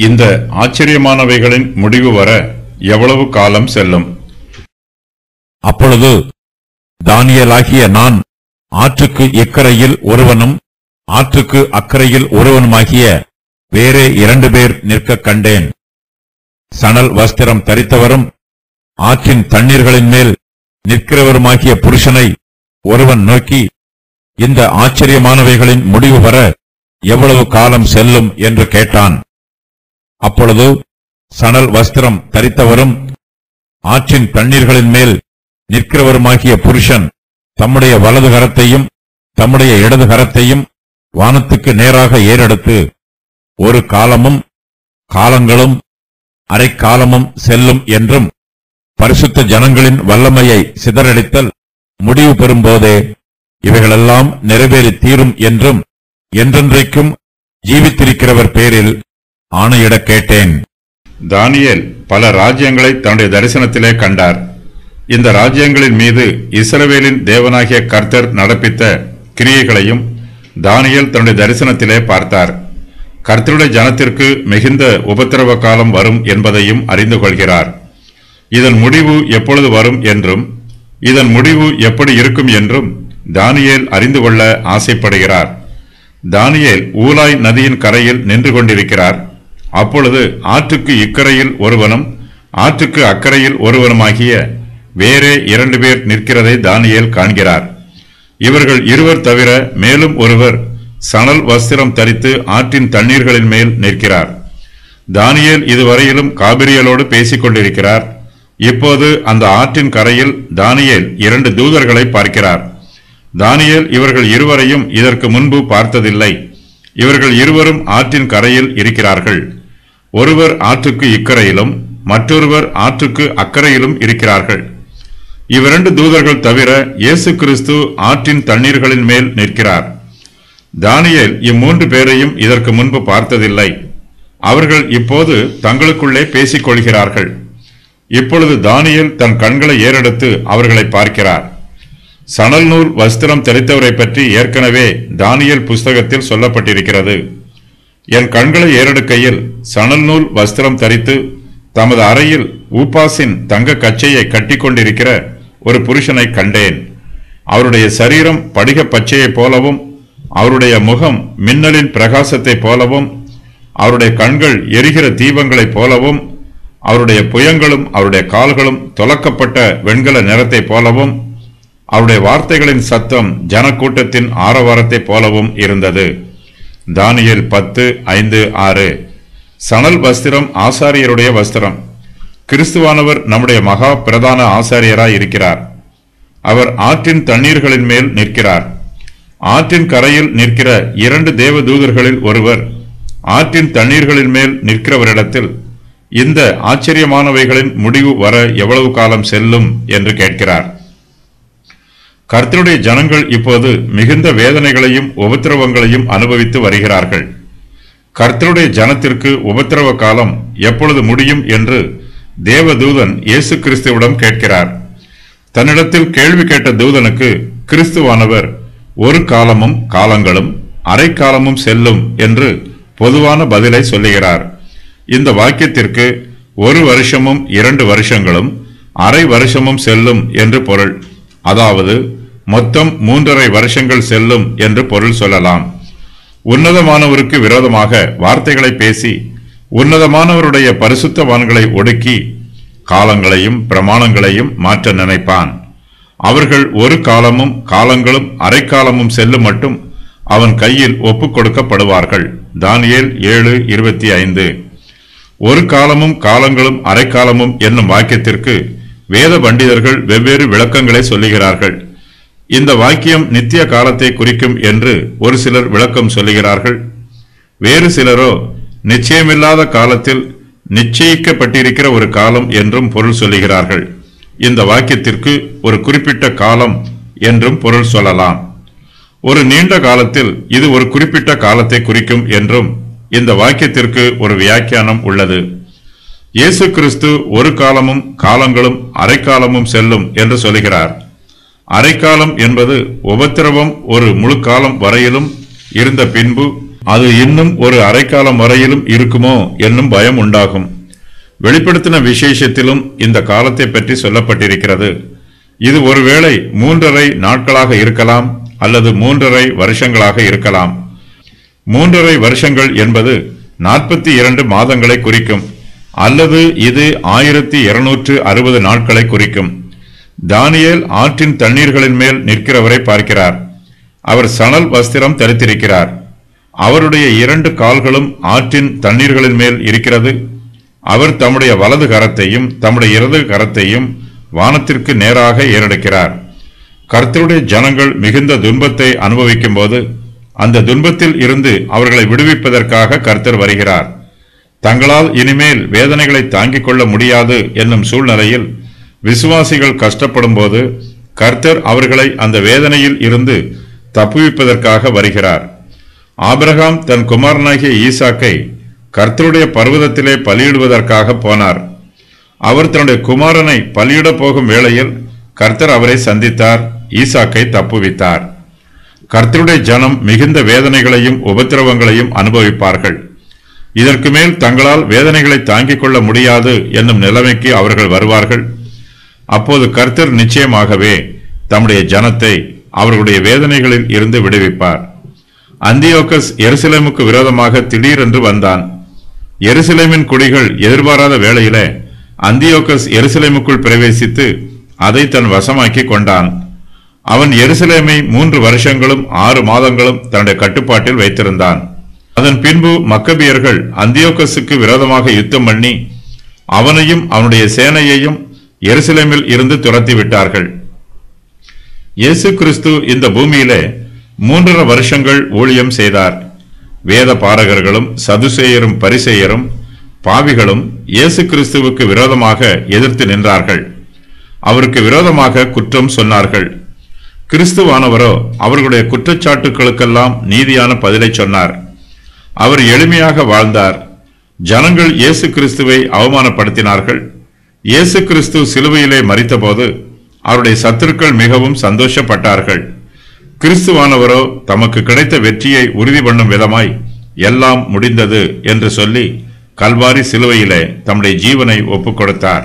இந்த ஆச்சரியமானவைகளின் முடிவு வர எவ்வளவு காலம் செல்லும்? அப்பொழுது தானியேலாகிய நான் ஆற்றுக்கு இக்கரையில் ஒருவனும் ஆற்றுக்கு அக்கரையில் ஒருவனுமாகிய வேறே 2 பேர் நிற்கக் கண்டேன். சணல் வஸ்திரம் தரித்தவரும் ஆற்றின் தண்ணீர்களின் மேல் நிற்கிறவருமாகிய புருஷனை ஒருவன் நோக்கி, இந்த ஆச்சரியமானவைகளின் முடிவு வர எவ்வளவு காலம் செல்லும் என்று கேட்டான். அப்பொழுது சணல் வஸ்திரம் தரித்தவரும் ஆற்றின் தண்ணீர்களின் மேல் நிற்கிறவருமாகிய புருஷன் தம்முடைய வலது கரத்தையும் தம்முடைய இடது கரத்தையும் வானத்துக்கு நேராக ஏறெடுத்து, ஒரு காலமும் காலங்களும் அரைக்காலமும் செல்லும் என்றும், பரிசுத்த ஜனங்களின் வல்லமையை சிதறடித்தல் முடிவு பெறும்போதே இவைகளெல்லாம் நிறைவேறி தீரும் என்றும் என்றென்றைக்கும் ஜீவித்திருக்கிறவர் பேரில் ஆணையிடக் கேட்டேன். தானியேல் பல ராஜ்யங்களை தன்னுடைய தரிசனத்திலே கண்டார். இந்த ராஜ்யங்களின் மீது இஸ்ரவேலின் தேவனாகிய கர்த்தர் நடப்பித்த கிரியைகளையும் தானியேல் தன்னுடைய தரிசனத்திலே பார்த்தார். கர்த்தருடைய ஜனத்திற்கு மிகுந்த உபத்திரவ காலம் வரும் என்பதையும் அறிந்து கொள்கிறார். இதன் முடிவு எப்பொழுது வரும் என்றும் இதன் முடிவு எப்படி இருக்கும் என்றும் தானியேல் அறிந்து கொள்ள ஆசைப்படுகிறார். தானியேல் ஊலாய் நதியின் கரையில் நின்று கொண்டிருக்கிறார். அப்பொழுது ஆற்றுக்கு இக்கரையில் ஒருவனும் ஆற்றுக்கு அக்கரையில் ஒருவனுமாகிய வேறே 2 பேர் நிற்கிறதை தானியேல் காண்கிறார். இவர்கள் இருவர் தவிர மேலும் ஒருவர் சணல் வஸ்திரம் தரித்து ஆற்றின் தண்ணீர்களின் மேல் நிற்கிறார். தானியேல் இதுவரையிலும் காபிரியலோடு பேசிக் கொண்டிருக்கிறார். இப்போது அந்த ஆற்றின் கரையில் தானியேல் 2 தூதர்களை பார்க்கிறார். தானியேல் இவர்கள் இருவரையும் இதற்கு முன்பு பார்த்ததில்லை. இவர்கள் இருவரும் ஆற்றின் கரையில் இருக்கிறார்கள். ஒருவர் ஆற்றுக்கு இக்கரையிலும் மற்றொருவர் ஆற்றுக்கு அக்கரையிலும் இருக்கிறார்கள். இவ்விரண்டு தூதர்கள் தவிர இயேசு கிறிஸ்து ஆற்றின் தண்ணீர்களின் மேல் நிற்கிறார். தானியேல் இம்மூன்று பேரையும் இதற்கு முன்பு பார்த்ததில்லை. அவர்கள் இப்போது தங்களுக்குள்ளே பேசிக் கொள்கிறார்கள். இப்பொழுது தானியேல் தன் கண்களை ஏறெடுத்து அவர்களை பார்க்கிறார். சணல் நூல் வஸ்திரம் தரித்தவரை பற்றி ஏற்கனவே தானியேல் புஸ்தகத்தில் சொல்லப்பட்டிருக்கிறது. என் கண்களை ஏறெடுக்கையில் சணல் நூல் வஸ்திரம் தரித்து தமது அறையில் ஊப்பாசின் தங்க கச்சையை கட்டிக்கொண்டிருக்கிற ஒரு புருஷனை கண்டேன். அவருடைய சரீரம் படிக பச்சையைப் போலவும் அவருடைய முகம் மின்னலின் பிரகாசத்தைப் போலவும் அவருடைய கண்கள் எரிகிற தீபங்களைப் போலவும் அவருடைய புயங்களும் அவருடைய கால்களும் தொலக்கப்பட்ட வெண்கல நிறத்தைப் போலவும் அவருடைய வார்த்தைகளின் சத்தம் ஜனக்கூட்டத்தின் ஆரவாரத்தைப் போலவும் இருந்தது. தானியேல் 10:5-6. சணல் வஸ்திரம் ஆசாரியருடைய வஸ்திரம். கிறிஸ்துவானவர் நம்முடைய மகா பிரதான ஆசாரியராய் இருக்கிறார். அவர் ஆற்றின் தண்ணீர்களின் மேல் நிற்கிறார். ஆற்றின் கரையில் நிற்கிற 2 தேவ தூதர்களில் ஒருவர் ஆற்றின் தண்ணீர்களின் மேல் நிற்கிறவரிடத்தில் இந்த ஆச்சரியமானவைகளின் முடிவு வர எவ்வளவு காலம் செல்லும் என்று கேட்கிறார். கர்த்தருடைய ஜனங்கள் இப்போது மிகுந்த வேதனைகளையும் உபத்திரவங்களையும் அனுபவித்து வருகிறார்கள். கர்த்தருடைய ஜனத்திற்கு உபத்திரவ காலம் எப்பொழுது முடியும் என்று தேவதூதன் இயேசு கிறிஸ்துவிடம் கேட்கிறார். தன்னிடத்தில் கேள்வி கேட்ட தூதனுக்கு கிறிஸ்துவானவர் ஒரு காலமும் காலங்களும் அரைக்காலமும் செல்லும் என்று பொதுவான பதிலை சொல்லுகிறார். இந்த வாக்கியத்திற்கு 1 வருஷமும் 2 வருஷங்களும் அரை வருஷமும் செல்லும் என்று பொருள். அதாவது மொத்தம் 3.5 வருஷங்கள் செல்லும் என்று பொருள் சொல்லலாம். உன்னதமானவருக்கு விரோதமாக வார்த்தைகளை பேசி உன்னதமானவருடைய பரிசுத்தவான்களை ஒடுக்கி காலங்களையும் பிரமாணங்களையும் மாற்ற நினைப்பான். அவர்கள் ஒரு காலமும் காலங்களும் அரைக்காலமும் செல்லும் மட்டும் அவன் கையில் ஒப்புக் கொடுக்கப்படுவார்கள். தானியேல் 7:25. ஒரு காலமும் காலங்களும் அரைக்காலமும் என்னும் வாக்கியத்திற்கு வேத பண்டிதர்கள் வெவ்வேறு விளக்கங்களை சொல்லுகிறார்கள். இந்த வாக்கியம் நித்திய காலத்தை குறிக்கும் என்று ஒரு சிலர் விளக்கம் சொல்லுகிறார்கள். வேறு சிலரோ நிச்சயமில்லாத காலத்தில் நிச்சயிக்கப்பட்டிருக்கிற ஒரு காலம் என்றும் பொருள் சொல்லுகிறார்கள். இந்த வாக்கியத்திற்கு ஒரு குறிப்பிட்ட காலம் என்றும் பொருள் சொல்லலாம். ஒரு நீண்ட காலத்தில் இது ஒரு குறிப்பிட்ட காலத்தை குறிக்கும் என்றும் இந்த வாக்கியத்திற்கு ஒரு வியாக்கியானம் உள்ளது. இயேசு கிறிஸ்து ஒரு காலமும் காலங்களும் அரைக்காலமும் செல்லும் என்று சொல்கிறார். அரைக்காலம் என்பது உபத்திரவம் ஒரு முழு காலம் வரையிலும் இருந்த பின்பு அது இன்னும் ஒரு அரைக்காலம் வரையிலும் இருக்குமோ என்னும் பயம் உண்டாகும். வெளிப்படுத்தின விசேஷத்திலும் இந்த காலத்தை பற்றி சொல்லப்பட்டிருக்கிறது. இது ஒருவேளை 3½ நாட்களாக இருக்கலாம் அல்லது 3½ வருஷங்களாக இருக்கலாம். 3½ வருஷங்கள் என்பது 42 மாதங்களை குறிக்கும், அல்லது இது 1260 நாட்களை குறிக்கும். தானியேல் ஆற்றின் தண்ணீர்களின் மேல் நிற்கிறவரை பார்க்கிறார். அவர் சணல் வஸ்திரம் தரித்திருக்கிறார். அவருடைய 2 கால்களும் ஆற்றின் தண்ணீர்களின் மேல் இருக்கிறது. அவர் தம்முடைய வலது கரத்தையும் தம்முடைய இடது கரத்தையும் வானத்திற்கு நேராக ஏறெடுக்கிறார். கர்த்தருடைய ஜனங்கள் மிகுந்த துன்பத்தை அனுபவிக்கும் போது அந்த துன்பத்தில் இருந்து அவர்களை விடுவிப்பதற்காக கர்த்தர் வருகிறார். தங்களால் இனிமேல் வேதனைகளை தாங்கிக் கொள்ள முடியாது என்னும் சூழ்நிலையில் விசுவாசிகள் கஷ்டப்படும் போது கர்த்தர் அவர்களை அந்த வேதனையில் இருந்து தப்புவிப்பதற்காக வருகிறார். ஆபிரகாம் தன் குமாரனாகிய ஈசாக்கை கர்த்தருடைய பர்வதத்திலே பலியிடுவதற்காக போனார். அவர் தன்னுடைய குமாரனை பலியிட போகும் வேளையில் கர்த்தர் அவரை சந்தித்தார், ஈசாக்கை தப்புவித்தார். கர்த்தருடைய ஜனம் மிகுந்த வேதனைகளையும் உபத்திரவங்களையும் அனுபவிப்பார்கள். இதற்கு மேல் தங்களால் வேதனைகளை தாங்கிக் கொள்ள முடியாது என்னும் நிலைமைக்கு அவர்கள் வருவார்கள். அப்போது கர்த்தர் நிச்சயமாகவே தம்முடைய ஜனத்தை அவர்களுடைய வேதனைகளில் இருந்து விடுவிப்பார். அந்தியோகஸ் எருசலேமுக்கு விரோதமாக திடீரென்று வந்தான். எருசலேமின் குடிகள் எதிர்பாராத வேளையிலே அந்தியோகஸ் எருசலேமுக்குள் பிரவேசித்து அதை தன் வசமாக்கி கொண்டான். அவன் எருசலேமை 3 வருஷங்களும் 6 மாதங்களும் தன்னுடைய கட்டுப்பாட்டில் வைத்திருந்தான். அதன் பின்பு மக்கபியர்கள் அந்தியோகஸுக்கு விரோதமாக யுத்தம் பண்ணி அவனையும் அவனுடைய சேனையையும் எருசலேமில் இருந்து துரத்தி விட்டார்கள். இயேசு கிறிஸ்து இந்த பூமியிலே 3½ வருஷங்கள் ஊழியம் செய்தார். வேத பாரகர்களும் சதுசேயரும் பரிசேயரும் பாவிகளும் இயேசு கிறிஸ்துவுக்கு விரோதமாக எதிர்த்து நின்றார்கள். அவருக்கு விரோதமாக குற்றம் சொன்னார்கள். கிறிஸ்துவானவரோ அவர்களுடைய குற்றச்சாட்டுகளுக்கெல்லாம் நீதியான பதிலை சொன்னார். அவர் எளிமையாக வாழ்ந்தார். ஜனங்கள் இயேசு கிறிஸ்துவை அவமானப்படுத்தினார்கள். இயேசு கிறிஸ்து சிலுவையிலே மரித்தபோது அவருடைய சத்துருக்கள் மிகவும் சந்தோஷப்பட்டார்கள். கிறிஸ்துவானவரோ தமக்கு கிடைத்த வெற்றியை உறுதி பண்ணும் விதமாய் எல்லாம் முடிந்தது என்று சொல்லி கல்வாரி சிலுவையிலே தம்முடைய ஜீவனை ஒப்புக் கொடுத்தார்.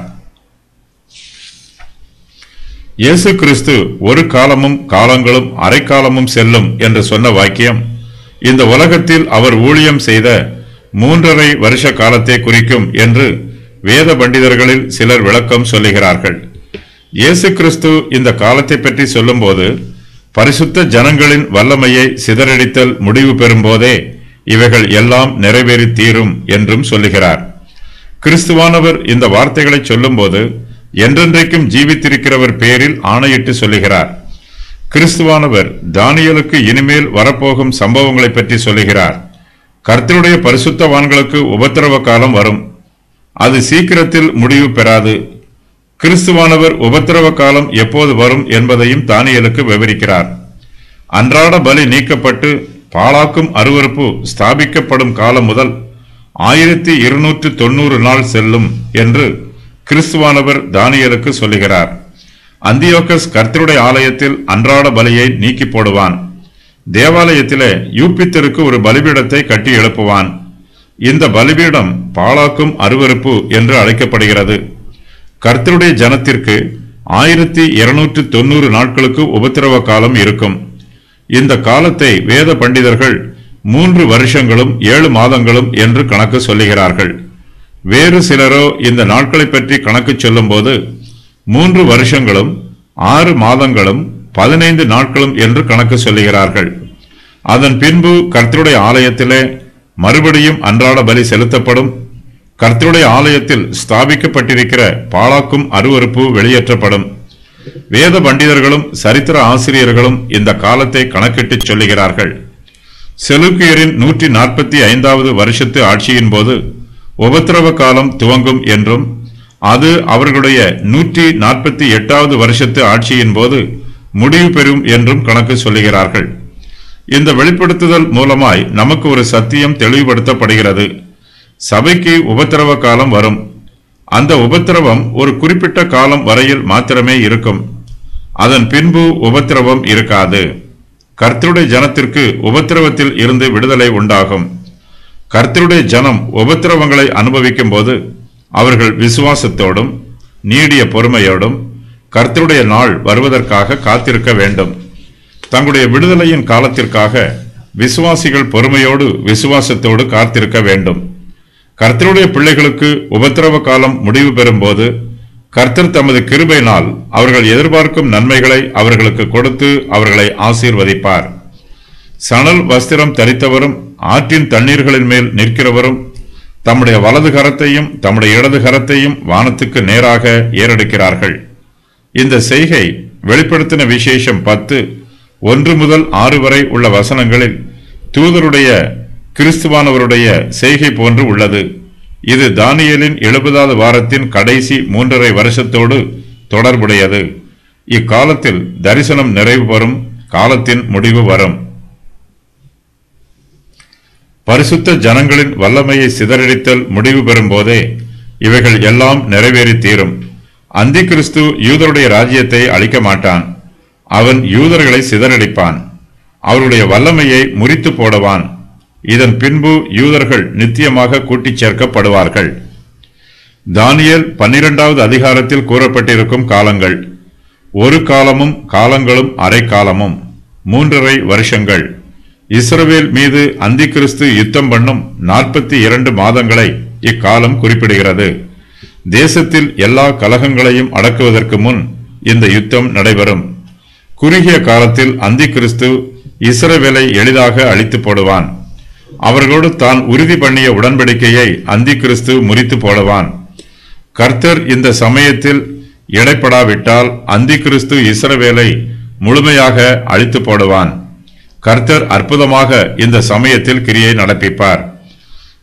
இயேசு கிறிஸ்து ஒரு காலமும் காலங்களும் அரைக்காலமும் செல்லும் என்று சொன்ன வாக்கியம் இந்த உலகத்தில் அவர் ஊழியம் செய்த 3½ வருஷ காலத்தை குறிக்கும் என்று வேத பண்டிதர்களில் சிலர் விளக்கம் சொல்லுகிறார்கள். இயேசு கிறிஸ்து இந்த காலத்தை பற்றி சொல்லும்போது பரிசுத்த ஜனங்களின் வல்லமையை சிதறடித்தல் முடிவு பெறும் போதே இவைகள் எல்லாம் நிறைவேறி தீரும் என்றும் சொல்லுகிறார். கிறிஸ்துவானவர் இந்த வார்த்தைகளை சொல்லும்போது என்றென்றைக்கும் ஜீவித்திருக்கிறவர் பேரில் ஆணையிட்டு சொல்லுகிறார். கிறிஸ்துவானவர் தானியேலுக்கு இனிமேல் வரப்போகும் சம்பவங்களை பற்றி சொல்லுகிறார். கர்த்தருடைய பரிசுத்தவான்களுக்கு உபத்திரவ காலம் வரும். அது சீக்கிரத்தில் முடிவு பெறாது. கிறிஸ்துவானவர் உபத்திரவ காலம் எப்போது வரும் என்பதையும் தானியேலுக்கு விவரிக்கிறார். அன்றாட பலி நீக்கப்பட்டு பாழாக்கும் அருவருப்பு ஸ்தாபிக்கப்படும் காலம் முதல் 1290 நாள் செல்லும் என்று கிறிஸ்துவானவர் தானியேலுக்கு சொல்லுகிறார். அந்தியோகஸ் கர்த்தருடைய ஆலயத்தில் அன்றாட பலியை நீக்கி போடுவான். தேவாலயத்திலே யூப்பித்தருக்கு ஒரு பலிபீடத்தை கட்டி எழுப்புவான். இந்த பலிபீடம் பாழாக்கும் அருவருப்பு என்று அழைக்கப்படுகிறது. கர்த்தருடைய ஜனத்திற்கு 1290 நாட்களுக்கு உபத்திரவ காலம் இருக்கும். இந்த காலத்தை வேத பண்டிதர்கள் 3 வருஷங்களும் 7 மாதங்களும் என்று கணக்கு சொல்லுகிறார்கள். வேறு சிலரோ இந்த நாட்களை பற்றி கணக்கு சொல்லும் போது 3 வருஷங்களும் 6 மாதங்களும் 15 நாட்களும் என்று கணக்கு சொல்லுகிறார்கள். அதன் பின்பு கர்த்தருடைய ஆலயத்திலே மறுபடியும் அன்றாட பலி செலுத்தப்படும். கர்த்தருடைய ஆலயத்தில் ஸ்தாபிக்கப்பட்டிருக்கிற பாழாக்கும் அருவருப்பு வெளியேற்றப்படும். வேத பண்டிதர்களும் சரித்திர ஆசிரியர்களும் இந்த காலத்தை கணக்கிட்டு சொல்லுகிறார்கள். செலூக்கியரின் 145வது வருஷத்து ஆட்சியின் போது உபத்திரவ காலம் துவங்கும் என்றும் அது அவர்களுடைய 148வது வருஷத்து ஆட்சியின் போது முடிவு பெறும் என்றும் கணக்கு சொல்லுகிறார்கள். இந்த வெளிப்படுத்துதல் மூலமாய் நமக்கு ஒரு சத்தியம் தெளிவுபடுத்தப்படுகிறது. சபைக்கு உபத்திரவ காலம் வரும். அந்த உபத்திரவம் ஒரு குறிப்பிட்ட காலம் வரையில் மாத்திரமே இருக்கும். அதன் பின்பு உபத்திரவம் இருக்காது. கர்த்தருடைய ஜனத்திற்கு உபத்திரவத்தில் இருந்து விடுதலை உண்டாகும். கர்த்தருடைய ஜனம் உபத்திரவங்களை அனுபவிக்கும் போது அவர்கள் விசுவாசத்தோடும் நீடிய பொறுமையோடும் கர்த்தருடைய நாள் வருவதற்காக காத்திருக்க வேண்டும். தங்களுடைய விடுதலையின் காலத்திற்காக விசுவாசிகள் பொறுமையோடு விசுவாசத்தோடு காத்திருக்க வேண்டும். கர்த்தருடைய பிள்ளைகளுக்கு உபத்திரவ காலம் முடிவு பெறும் போது கர்த்தர் தமது கிருபையினால் அவர்கள் எதிர்பார்க்கும் நன்மைகளை அவர்களுக்கு கொடுத்து அவர்களை ஆசீர்வதிப்பார். சணல் வஸ்திரம் தரித்தவரும் ஆற்றின் தண்ணீர்களின் மேல் நிற்கிறவரும் தம்முடைய வலது கரத்தையும் தம்முடைய இடது கரத்தையும் வானத்துக்கு நேராக ஏறெடுக்கிறார்கள். இந்த செய்கை வெளிப்படுத்தின விசேஷம் 10:1 முதல் 6 வரை உள்ள வசனங்களில் தூதருடைய கிறிஸ்துவானவருடைய செய்கை போன்று உள்ளது. இது தானியேலின் 70வது வாரத்தின் கடைசி 3.5 வருஷத்தோடு தொடர்புடையது. இக்காலத்தில் தரிசனம் நிறைவு பெறும் காலத்தின் முடிவு வரும். பரிசுத்த ஜனங்களின் வல்லமையை சிதறடித்தல் முடிவு பெறும் போதே இவைகள் எல்லாம் நிறைவேறி தீரும். அந்தி கிறிஸ்து யூதருடைய ராஜ்யத்தை அளிக்க மாட்டான். அவன் யூதர்களை சிதறடிப்பான். அவருடைய வல்லமையை முறித்து போடுவான். இதன் பின்பு யூதர்கள் நித்தியமாக கூட்டிச் சேர்க்கப்படுவார்கள். தானியேல் 12வது அதிகாரத்தில் கூறப்பட்டிருக்கும் காலங்கள். ஒரு காலமும் காலங்களும் அரை காலமும் 3.5 வருஷங்கள். இஸ்ரவேல் மீது அந்தி கிறிஸ்து யுத்தம் பண்ணும் 42 மாதங்களை இக்காலம் குறிப்பிடுகிறது. தேசத்தில் எல்லா கலகங்களையும் அடக்குவதற்கு முன் இந்த யுத்தம் நடைபெறும். குறுகிய காலத்தில் அந்தி கிறிஸ்து இஸ்ரவேலை எளிதாக அழித்து போடுவான். அவர்களோடு தான் உறுதி பண்ணிய உடன்படிக்கையை அந்தி கிறிஸ்து முறித்து போடுவான். கர்த்தர் இந்த சமயத்தில் எடைப்படாவிட்டால் அந்தி கிறிஸ்து இஸ்ரவேலை முழுமையாக அழித்து போடுவான். கர்த்தர் அற்புதமாக இந்த சமயத்தில் கிரியை நடப்பிப்பார்.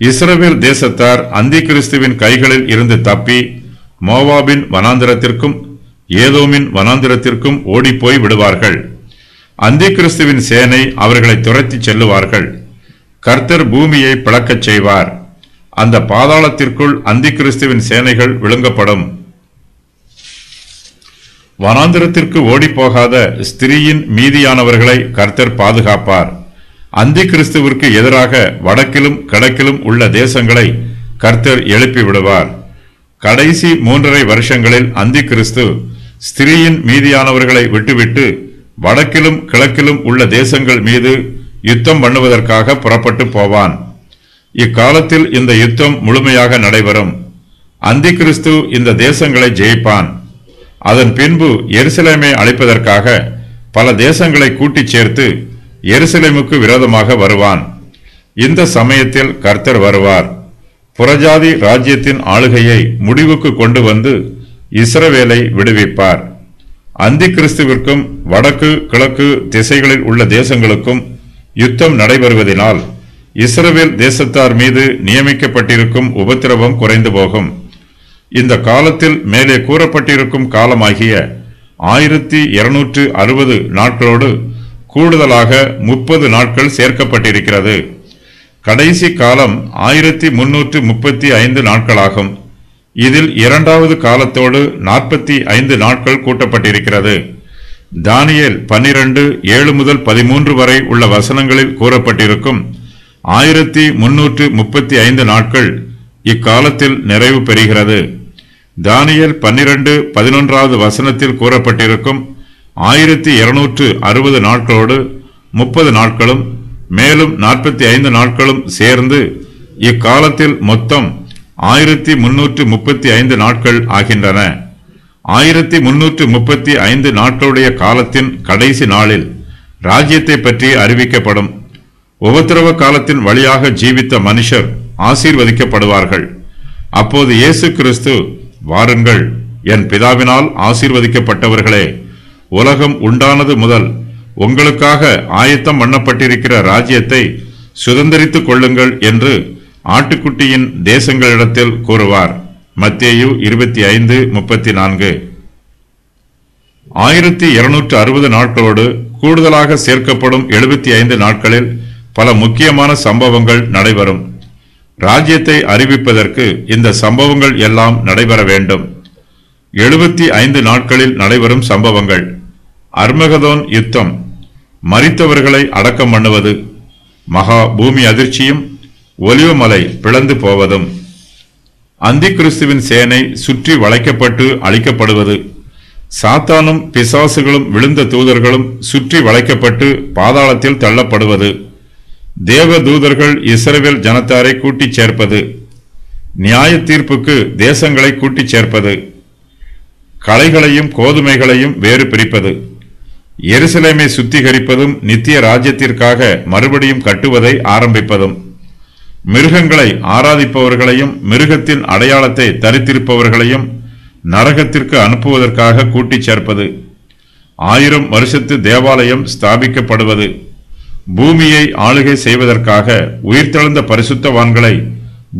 இஸ்ரவேல் தேசத்தார் அந்தி கிறிஸ்துவின் கைகளில் இருந்து தப்பி மோவாபின் வனாந்திரத்திற்கும் ஏதோமின் வனாந்திரத்திற்கும் ஓடிப்போய் விடுவார்கள். அந்தி கிறிஸ்துவின் சேனை அவர்களை துரத்தி செல்லுவார்கள். கர்த்தர் பூமியை பிளக்கச் செய்வார். அந்த பாதாளத்திற்குள் அந்தி கிறிஸ்துவின் சேனைகள் விழுங்கப்படும். வனாந்திரத்திற்கு ஓடிப்போகாத ஸ்திரீயின் மீதியானவர்களை கர்த்தர் பாதுகாப்பார். அந்தி கிறிஸ்துவிற்கு எதிராக வடக்கிலும் கிழக்கிலும் உள்ள தேசங்களை கர்த்தர் எழுப்பி விடுவார். கடைசி 3.5 வருஷங்களில் அந்தி கிறிஸ்து ஸ்திரீயின் மீதியானவர்களை விட்டுவிட்டு வடக்கிலும் கிழக்கிலும் உள்ள தேசங்கள் மீது யுத்தம் பண்ணுவதற்காக புறப்பட்டு போவான். இக்காலத்தில் இந்த யுத்தம் முழுமையாக நடைபெறும். அந்தி கிறிஸ்து இந்த தேசங்களை ஜெயிப்பான். அதன் பின்பு எருசலேமை அழிப்பதற்காக பல தேசங்களை கூட்டிச் சேர்த்து எருசலேமுக்கு விரோதமாக வருவான். இந்த சமயத்தில் கர்த்தர் வருவார். புறஜாதி ராஜ்யத்தின் ஆளுகையை முடிவுக்கு கொண்டு வந்து இஸ்ரவேலை விடுவிப்பார். அந்தி கிறிஸ்துவிற்கும் வடக்கு கிழக்கு திசைகளில் உள்ள தேசங்களுக்கும் யுத்தம் நடைபெறுவதனால் இஸ்ரவேல் தேசத்தார் மீது நியமிக்கப்பட்டிருக்கும் உபத்திரவம் குறைந்து போகும். இந்த காலத்தில் மேலே கூறப்பட்டிருக்கும் காலமாகிய 1260 நாட்களோடு கூடுதலாக 30 நாட்கள் சேர்க்கப்பட்டிருக்கிறது. கடைசி காலம் 1335 நாட்களாகும். இதில் 2வது காலத்தோடு 45 நாட்கள் கூட்டப்பட்டிருக்கிறது. தானியேல் 12:7 முதல் 13 வரை உள்ள வசனங்களில் கூறப்பட்டிருக்கும் 1335 நாட்கள் இக்காலத்தில் நிறைவு பெறுகிறது. தானியேல் 12:11 வசனத்தில் கூறப்பட்டிருக்கும் 1260 நாட்களோடு 30 நாட்களும் மேலும் 45 நாட்களும் சேர்ந்து இக்காலத்தில் மொத்தம் 1335 நாட்கள் ஆகின்றன. 1335 நாட்களுடைய காலத்தின் கடைசி நாளில் ராஜ்யத்தை பற்றி அறிவிக்கப்படும். உபத்திரவ காலத்தின் வழியாக ஜீவித்த மனுஷர் ஆசீர்வதிக்கப்படுவார்கள். அப்போது இயேசு கிறிஸ்து, வாருங்கள், என் பிதாவினால் ஆசீர்வதிக்கப்பட்டவர்களே, உலகம் உண்டானது முதல் உங்களுக்காக ஆயத்தம் பண்ணப்பட்டிருக்கிற ராஜ்யத்தை சுதந்தரித்துக் கொள்ளுங்கள் என்று ஆட்டுக்குட்டியின் தேசங்களிடத்தில் கூறுவார். மத்தேயு 25:34. 1260 நாட்களோடு கூடுதலாக சேர்க்கப்படும் 75 நாட்களில் பல முக்கியமான சம்பவங்கள் நடைபெறும். ராஜ்யத்தை அறிவிப்பதற்கு இந்த சம்பவங்கள் எல்லாம் நடைபெற வேண்டும். 75 நாட்களில் நடைபெறும் சம்பவங்கள்: அர்மகதோன் யுத்தம், மரித்தவர்களை அடக்கம் பண்ணுவது, மகா பூமி அதிர்ச்சியும் ஒலிவமலை பிளந்து போவதும், அந்தி கிறிஸ்துவின் சேனை சுற்றி வளைக்கப்பட்டு அழிக்கப்படுவது, சாத்தானும் பிசாசுகளும் விழுந்த தூதர்களும் சுற்றி வளைக்கப்பட்டு பாதாளத்தில் தள்ளப்படுவது, தேவ தூதர்கள் இஸ்ரவேல் ஜனத்தாரை கூட்டிச் சேர்ப்பது, நியாய தீர்ப்புக்கு தேசங்களை கூட்டிச் சேர்ப்பது, களைகளையும் கோதுமைகளையும் வேறு பிரிப்பது, எருசலேமை சுத்திகரிப்பதும் நித்திய ராஜ்யத்திற்காக மறுபடியும் கட்டுவதை ஆரம்பிப்பதும், மிருகங்களை ஆராதிப்பவர்களையும் மிருகத்தின் அடையாளத்தை தரித்திருப்பவர்களையும் நரகத்திற்கு அனுப்புவதற்காக கூட்டிச் சேர்ப்பது, 1000 வருஷத்து தேவாலயம் ஸ்தாபிக்கப்படுவது, பூமியை ஆளுகை செய்வதற்காக உயிர்த்தெழுந்த பரிசுத்தவான்களை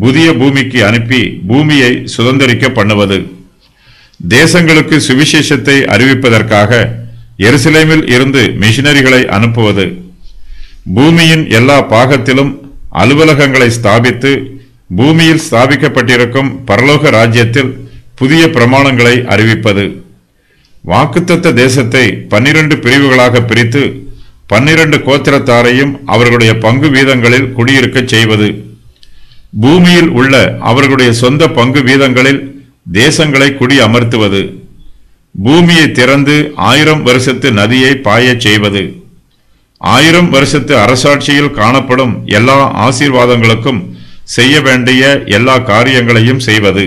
புதிய பூமிக்கு அனுப்பி பூமியை சுதந்தரிக்க பண்ணுவது, தேசங்களுக்கு சுவிசேஷத்தை அறிவிப்பதற்காக எருசலேமில் இருந்து மிஷனரிகளை அனுப்புவது, பூமியின் எல்லா பாகத்திலும் அலுவலகங்களை ஸ்தாபித்து பூமியில் ஸ்தாபிக்கப்பட்டிருக்கும் பரலோக ராஜ்யத்தில் புதிய பிரமாணங்களை அறிவிப்பது, வாக்குத்தத்த தேசத்தை 12 பிரிவுகளாக பிரித்து 12 கோத்திரத்தாரையும் அவர்களுடைய பங்கு வீதங்களில் குடியிருக்கச் செய்வது, பூமியில் உள்ள அவர்களுடைய சொந்த பங்கு வீதங்களில் தேசங்களை குடி அமர்த்துவது, பூமியை திறந்து 1000 வருஷத்து நதியை பாயச் செய்வது, 1000 வருஷத்து அரசாட்சியில் காணப்படும் எல்லா ஆசீர்வாதங்களுக்கும் செய்ய வேண்டிய எல்லா காரியங்களையும் செய்வது,